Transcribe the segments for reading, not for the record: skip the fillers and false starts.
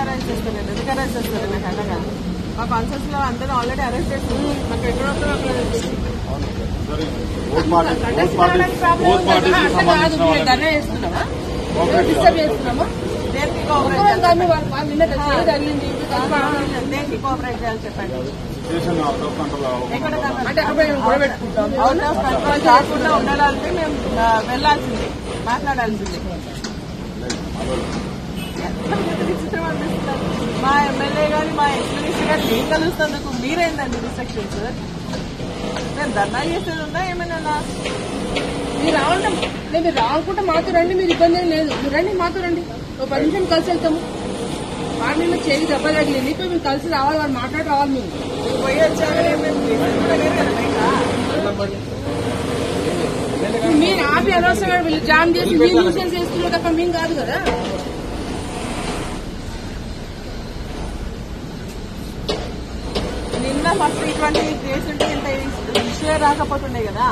Arrest చేస్తారు, ఎందుకు arrest చేస్తారు? నాకు అర్థం కాదు. మా కాన్సెప్ట్స్ లో అందరూ ఆల్రెడీ అరెస్ట్ చేస్తారు. మాకు ఎక్కడ దేనికి కోఆపరేట్ చేయాలి చెప్పండి. అవుట్ ఆఫ్ కంట్రోల్ కాకుండా ఉండాలంటే మేము వెళ్లాల్సిందే, మాట్లాడాల్సిందే. విచిత్రం అనిపిస్తున్నారు. మా ఎమ్మెల్యే గారు, మా ఎక్స్పీరియన్స్ గారు ఏం కలుస్తున్నందుకు మీరేందండి రిస్ట్రిక్షన్స్? నేను ధర్నా చేసేది ఉందా ఏమైనా? మీరు రావడం మీరు రానుకుంటే మాతో రండి, మీరు ఇబ్బంది ఏం లేదు. మీరు రండి, మాతో రండి, ఒక 10 నిమిషాలు కలిసి వెళ్తాము. వాడి మీద చేయి దెబ్బ తగిలింది, ఇప్పుడు మేము కలిసి రావాలి, వాడు మాట్లాడి రావాలి. మేము పోయి వచ్చాక మీరు ఆపి అనవసరంగా వీళ్ళు జామ్ చేసి మీరు న్యూసెన్స్ చేస్తున్నారు తప్ప మేము కాదు కదా. నిన్న ఫస్ట్ ఇటువంటి కేసు ఉంటే ఇంత ఇష్యూ రాకపోతుండే కదా.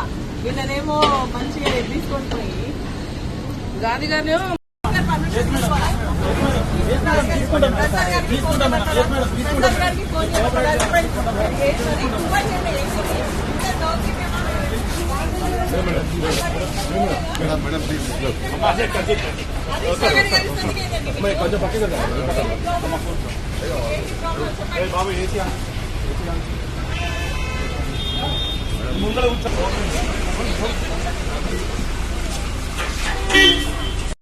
వీళ్ళనేమో మంచిగా తీసుకొని పోయి గాంధీ గారినేమో కొంచెం పక్కన బాబు ఏసీ ముందర